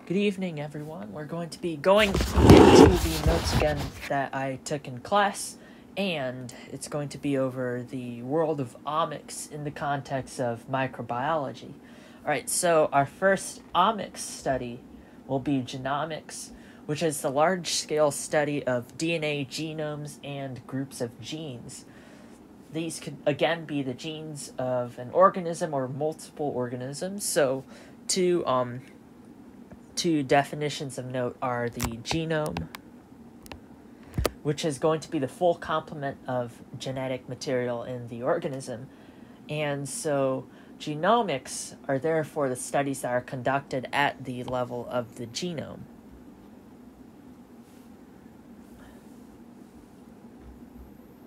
Good evening, everyone. We're going to be going into the notes again that I took in class, and it's going to be over the world of omics in the context of microbiology. Alright, so our first omics study will be genomics, which is the large-scale study of DNA genomes and groups of genes. These could, again, be the genes of an organism or multiple organisms. So, two definitions of note are the genome, which is going to be the full complement of genetic material in the organism. And so genomics are therefore the studies that are conducted at the level of the genome.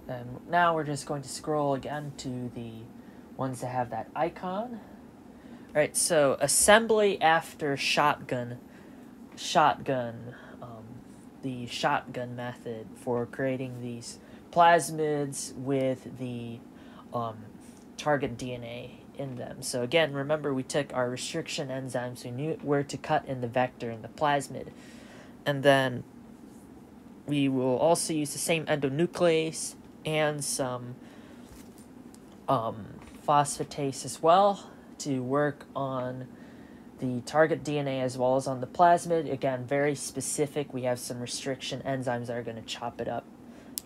And now we're just going to scroll again to the ones that have that icon. Alright, so assembly after shotgun, the shotgun method for creating these plasmids with the target DNA in them. So again, remember we took our restriction enzymes, we knew where to cut in the vector in the plasmid. And then we will also use the same endonuclease and some phosphatase as well to work on the target DNA as well as on the plasmid. Again, very specific. We have some restriction enzymes that are going to chop it up.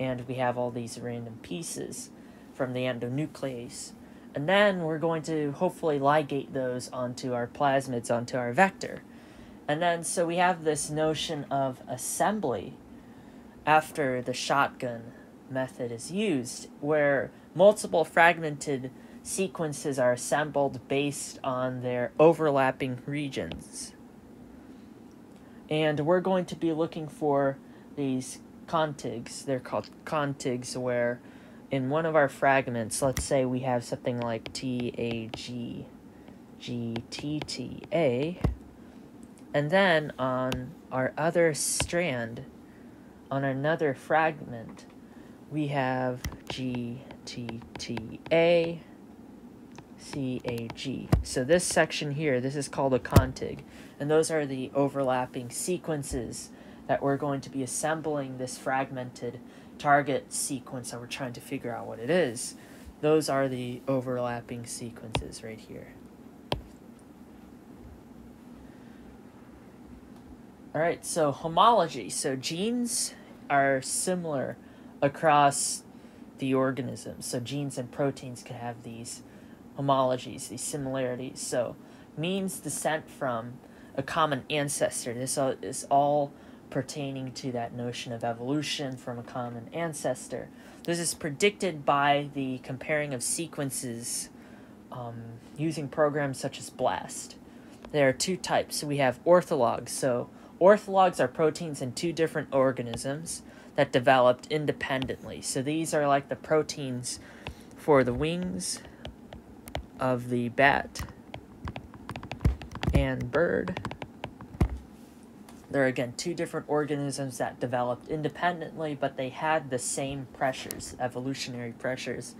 And we have all these random pieces from the endonuclease. And then we're going to hopefully ligate those onto our plasmids, onto our vector. And then, so we have this notion of assembly after the shotgun method is used, where multiple fragmented sequences are assembled based on their overlapping regions. And we're going to be looking for these contigs. They're called contigs, where in one of our fragments, let's say we have something like TAG, GTTA, and then on our other strand, on another fragment, we have GTTA, CAG. So this section here, this is called a contig, and those are the overlapping sequences that we're going to be assembling this fragmented target sequence that we're trying to figure out what it is. Those are the overlapping sequences right here. Alright, so homology. So genes are similar across the organism. So genes and proteins can have these homologies, these similarities. So means descent from a common ancestor. This is all pertaining to that notion of evolution from a common ancestor. This is predicted by the comparing of sequences using programs such as BLAST. There are two types. So we have orthologs. So orthologs are proteins in two different organisms that developed independently. So these are like the proteins for the wings of the bat and bird. There are, again, two different organisms that developed independently, but they had the same pressures, evolutionary pressures,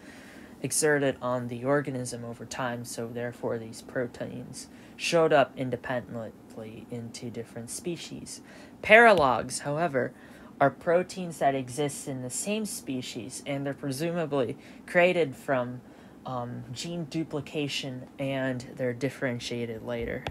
exerted on the organism over time, so therefore these proteins showed up independently in two different species. Paralogs, however, are proteins that exist in the same species, and they're presumably created from gene duplication, and they're differentiated later.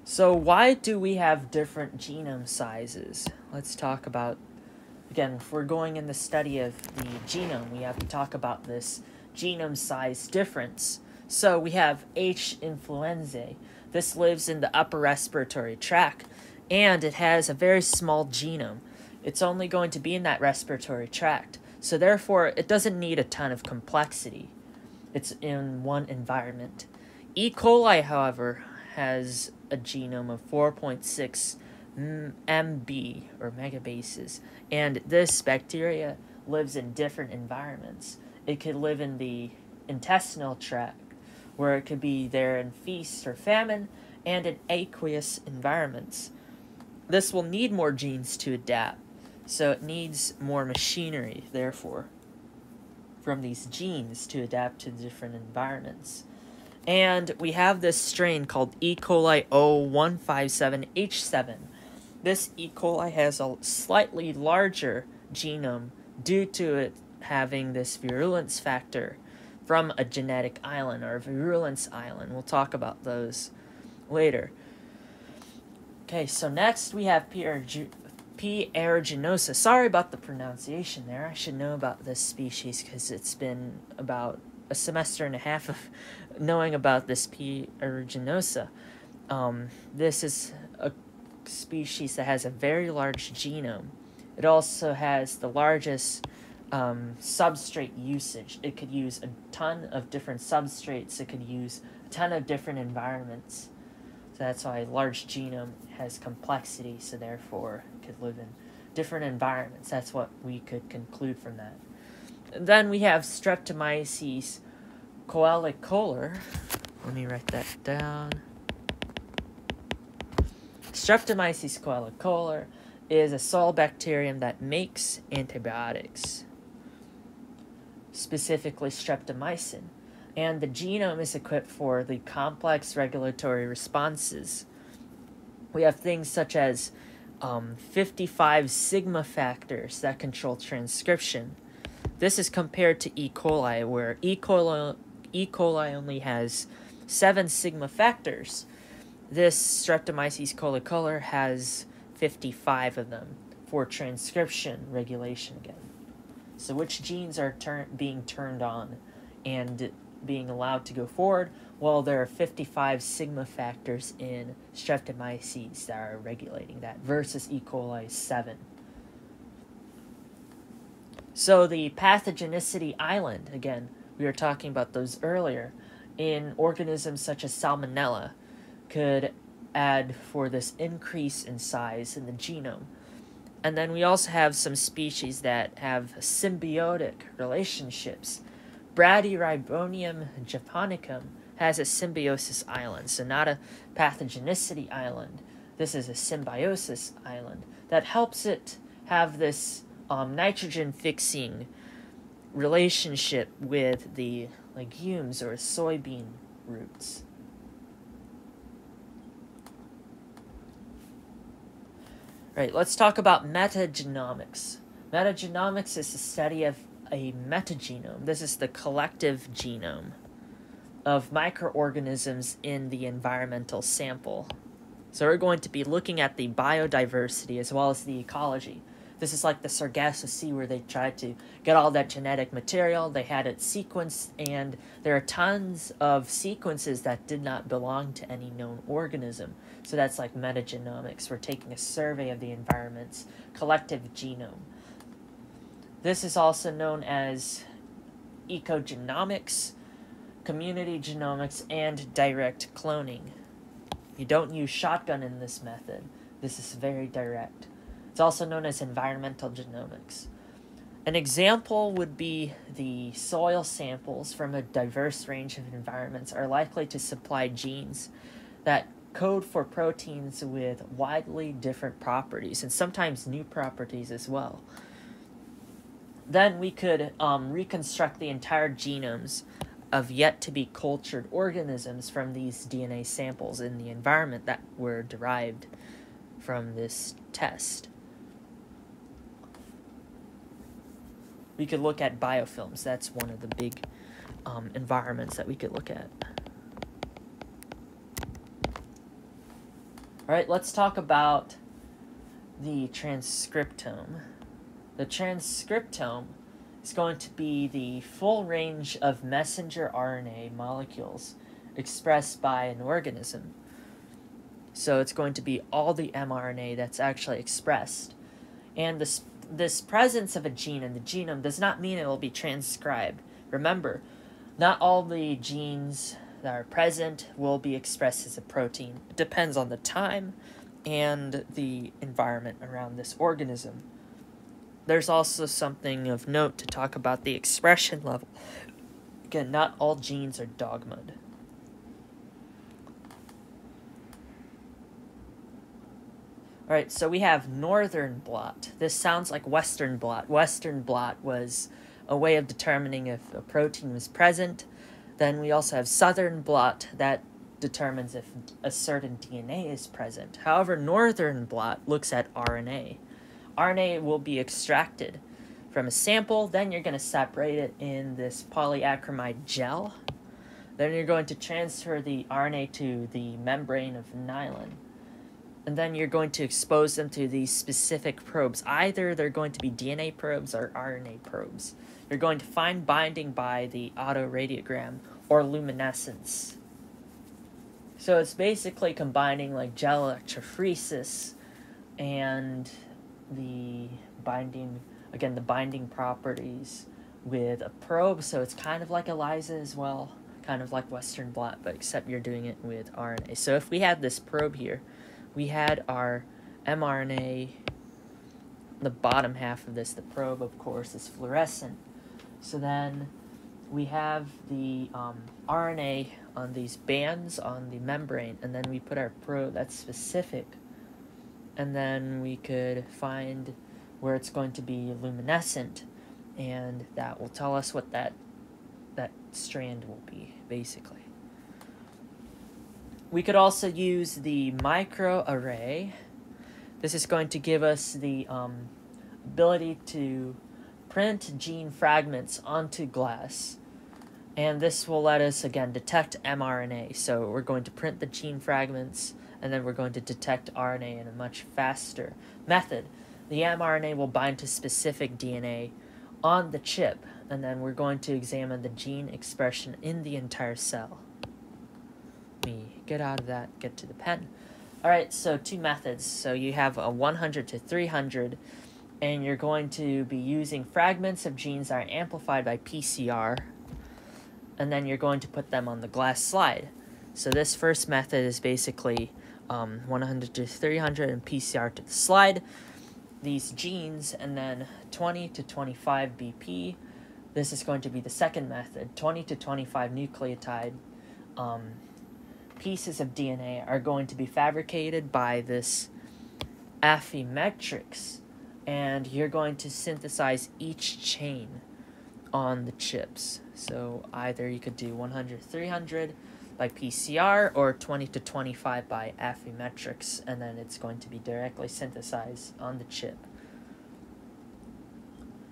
So why do we have different genome sizes? Let's talk about, again, if we're going in the study of the genome, we have to talk about this genome size difference. So we have H. influenzae. This lives in the upper respiratory tract, and it has a very small genome. It's only going to be in that respiratory tract. So therefore, it doesn't need a ton of complexity. It's in one environment. E. coli, however, has a genome of 4.6 MB, or megabases, and this bacteria lives in different environments. It could live in the intestinal tract, where it could be there in feast or famine, and in aqueous environments. This will need more genes to adapt. So it needs more machinery, therefore, from these genes to adapt to different environments. And we have this strain called E. coli O157H7. This E. coli has a slightly larger genome due to it having this virulence factor from a genetic island or a virulence island. We'll talk about those later. Okay, so next we have P. aeruginosa. Sorry about the pronunciation there. I should know about this species because it's been about a semester and a half of knowing about this P. aeruginosa. This is a species that has a very large genome. It also has the largest substrate usage. It could use a ton of different substrates. It could use a ton of different environments. So that's why a large genome has complexity, so therefore it could live in different environments. That's what we could conclude from that. And then we have Streptomyces coelicolor. Let me write that down. Streptomyces coelicolor is a soil bacterium that makes antibiotics, specifically streptomycin, and the genome is equipped for the complex regulatory responses. We have things such as 55 sigma factors that control transcription. This is compared to E. coli, where E. coli only has 7 sigma factors. This Streptomyces coelicolor has 55 of them for transcription regulation again. So which genes are being turned on and being allowed to go forward? Well, there are 55 sigma factors in Streptomyces that are regulating that versus E. coli's 7. So the pathogenicity island, again, we were talking about those earlier, in organisms such as Salmonella, could add for this increase in size in the genome. And then we also have some species that have symbiotic relationships. Bradyrhizobacterium japonicum has a symbiosis island, so not a pathogenicity island. This is a symbiosis island that helps it have this nitrogen-fixing relationship with the legumes or soybean roots. Right, let's talk about metagenomics. Metagenomics is the study of a metagenome. This is the collective genome of microorganisms in the environmental sample. So we're going to be looking at the biodiversity as well as the ecology. This is like the Sargasso Sea where they tried to get all that genetic material, they had it sequenced, and there are tons of sequences that did not belong to any known organism. So that's like metagenomics. We're taking a survey of the environment's collective genome. This is also known as ecogenomics, community genomics, and direct cloning. You don't use shotgun in this method. This is very direct. It's also known as environmental genomics. An example would be the soil samples from a diverse range of environments are likely to supply genes that code for proteins with widely different properties, and sometimes new properties as well. Then we could reconstruct the entire genomes of yet-to-be cultured organisms from these DNA samples in the environment that were derived from this test. We could look at biofilms. That's one of the big environments that we could look at. All right, let's talk about the transcriptome. The transcriptome is going to be the full range of messenger RNA molecules expressed by an organism. So it's going to be all the mRNA that's actually expressed. And this presence of a gene in the genome does not mean it will be transcribed. Remember, not all the genes that are present will be expressed as a protein. It depends on the time and the environment around this organism. There's also something of note to talk about the expression level. Again, not all genes are dogmaed. Alright, so we have northern blot. This sounds like western blot. Western blot was a way of determining if a protein was present. Then we also have southern blot that determines if a certain DNA is present. However, northern blot looks at RNA. RNA will be extracted from a sample, then you're going to separate it in this polyacromide gel. Then you're going to transfer the RNA to the membrane of nylon. And then you're going to expose them to these specific probes. Either they're going to be DNA probes or RNA probes. You're going to find binding by the autoradiogram or luminescence. So it's basically combining like gel electrophoresis and the binding, again, the binding properties with a probe. So it's kind of like ELISA as well, kind of like Western blot, but except you're doing it with RNA. So if we had this probe here, we had our mRNA, the bottom half of this, the probe, of course, is fluorescent. So then we have the RNA on these bands on the membrane, and then we put our probe that's specific, and then we could find where it's going to be luminescent, and that will tell us what that strand will be, basically. We could also use the microarray. This is going to give us the ability to print gene fragments onto glass. And this will let us, again, detect mRNA. So we're going to print the gene fragments, and then we're going to detect RNA in a much faster method. The mRNA will bind to specific DNA on the chip, and then we're going to examine the gene expression in the entire cell. Let me get out of that, get to the pen. Alright, so two methods. So you have a 100 to 300, and you're going to be using fragments of genes that are amplified by PCR, and then you're going to put them on the glass slide. So this first method is basically 100 to 300 and PCR to the slide. These genes, and then 20 to 25 BP. This is going to be the second method. 20 to 25 nucleotide pieces of DNA are going to be fabricated by this Affymetrix, and you're going to synthesize each chain on the chips. So either you could do 100 300 by PCR or 20 to 25 by Affymetrix, and then it's going to be directly synthesized on the chip.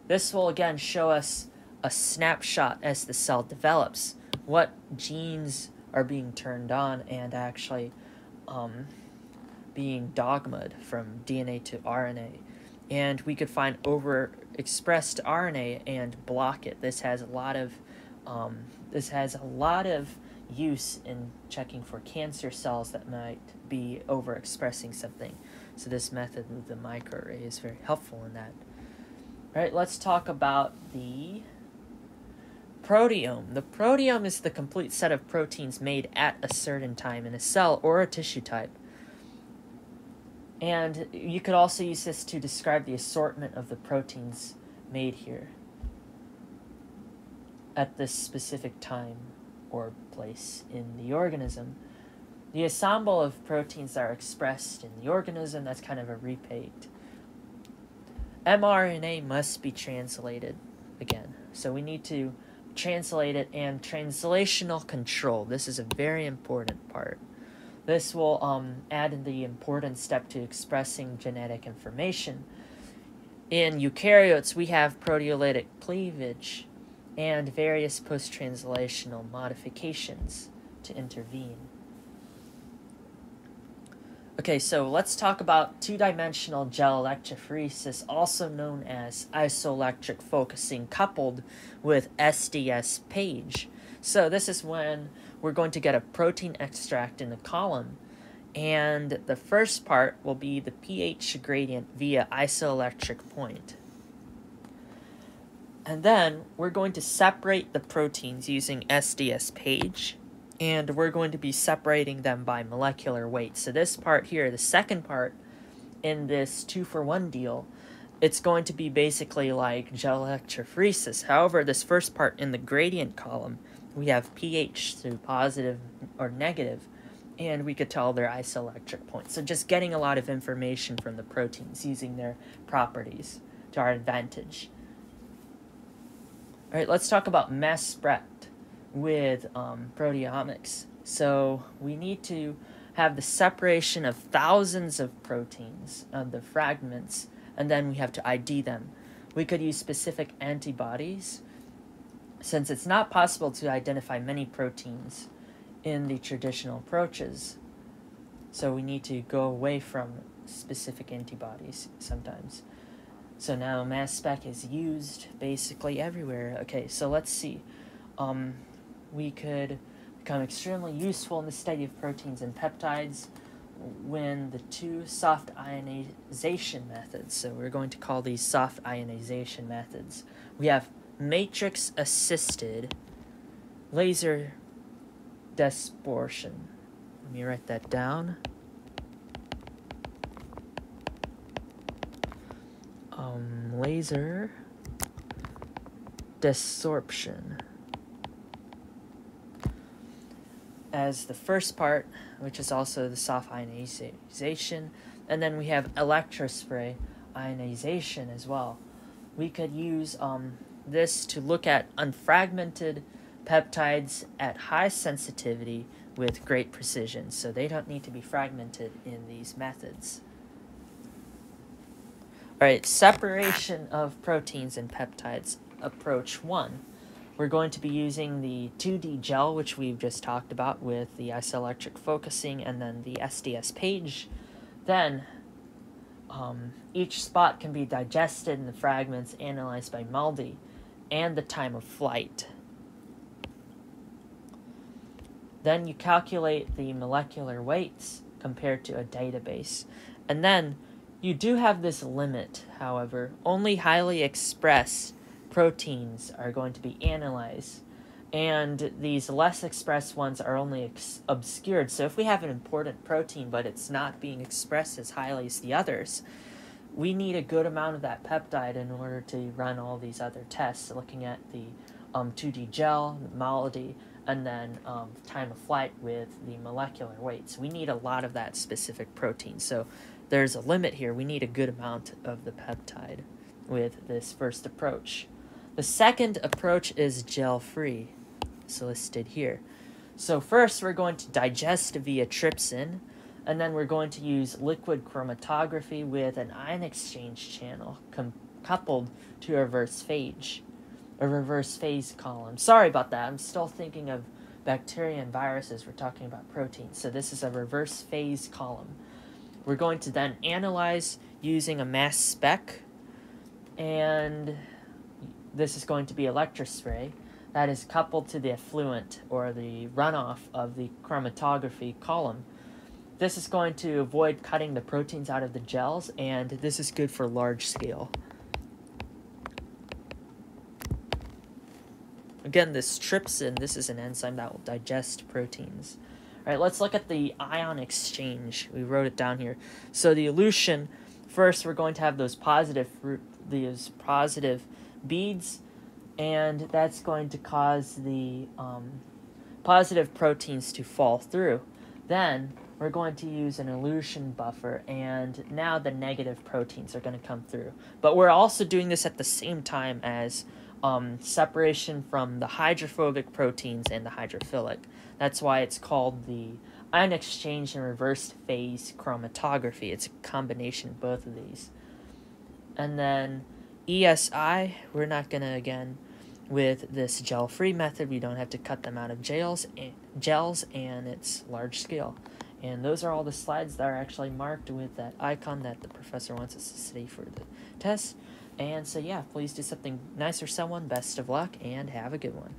This will again show us a snapshot as the cell develops, what genes are being turned on and actually being dogmaed from DNA to RNA. And we could find overexpressed RNA and block it. This has a lot of use in checking for cancer cells that might be overexpressing something. So this method with the microarray is very helpful in that. All right, let's talk about the proteome. The proteome is the complete set of proteins made at a certain time in a cell or a tissue type. And you could also use this to describe the assortment of the proteins made here at this specific time or place in the organism. The ensemble of proteins that are expressed in the organism, that's kind of a repeat. mRNA must be translated again. So we need to translate it, and translational control. This is a very important part. This will add the important step to expressing genetic information. In eukaryotes, we have proteolytic cleavage and various post-translational modifications to intervene. Okay, so let's talk about two-dimensional gel electrophoresis, also known as isoelectric focusing, coupled with SDS page. So this is when we're going to get a protein extract in a column, and the first part will be the pH gradient via isoelectric point. And then we're going to separate the proteins using SDS page, and we're going to be separating them by molecular weight. So this part here, the second part in this 2-for-1 deal, it's going to be basically like gel electrophoresis. However, this first part in the gradient column, we have pH through positive or negative, and we could tell their isoelectric points. So just getting a lot of information from the proteins using their properties to our advantage. All right, let's talk about mass spec with proteomics. So we need to have the separation of thousands of proteins, of the fragments, and then we have to ID them. We could use specific antibodies, since it's not possible to identify many proteins in the traditional approaches. So we need to go away from specific antibodies sometimes. So now mass spec is used basically everywhere. Okay, so let's see. We could become extremely useful in the study of proteins and peptides when the two soft ionization methods, so we're going to call these soft ionization methods. We have matrix-assisted laser dispersion. Let me write that down. Laser desorption as the first part, which is also the soft ionization, and then we have electrospray ionization as well. We could use this to look at unfragmented peptides at high sensitivity with great precision, so they don't need to be fragmented in these methods. Alright, separation of proteins and peptides. Approach 1. We're going to be using the 2D gel, which we've just talked about with the isoelectric focusing and then the SDS page. Then, each spot can be digested in the fragments analyzed by MALDI and the time of flight. Then you calculate the molecular weights compared to a database. And then you do have this limit, however. Only highly expressed proteins are going to be analyzed, and these less expressed ones are only obscured. So if we have an important protein but it's not being expressed as highly as the others, we need a good amount of that peptide in order to run all these other tests, looking at the 2D gel, MALDI, and then time of flight with the molecular weights. We need a lot of that specific protein. So there's a limit here. We need a good amount of the peptide with this first approach. The second approach is gel-free, so listed here. So first we're going to digest via trypsin, and then we're going to use liquid chromatography with an ion exchange channel coupled to a reverse phase column. Sorry about that. I'm still thinking of bacteria and viruses. We're talking about proteins. So this is a reverse phase column. We're going to then analyze using a mass spec, and this is going to be electrospray that is coupled to the effluent or the runoff of the chromatography column. This is going to avoid cutting the proteins out of the gels, and this is good for large scale. Again, this trypsin, this is an enzyme that will digest proteins. All right, let's look at the ion exchange. We wrote it down here. So the elution, first we're going to have those positive beads, and that's going to cause the positive proteins to fall through. Then we're going to use an elution buffer, and now the negative proteins are going to come through. But we're also doing this at the same time as separation from the hydrophobic proteins and the hydrophilic. That's why it's called the ion exchange and reverse phase chromatography. It's a combination of both of these. And then ESI, we're not going to, again, with this gel-free method, we don't have to cut them out of gels, and it's large scale. And those are all the slides that are actually marked with that icon that the professor wants us to study for the test. And so, yeah, please do something nice for someone. Best of luck, and have a good one.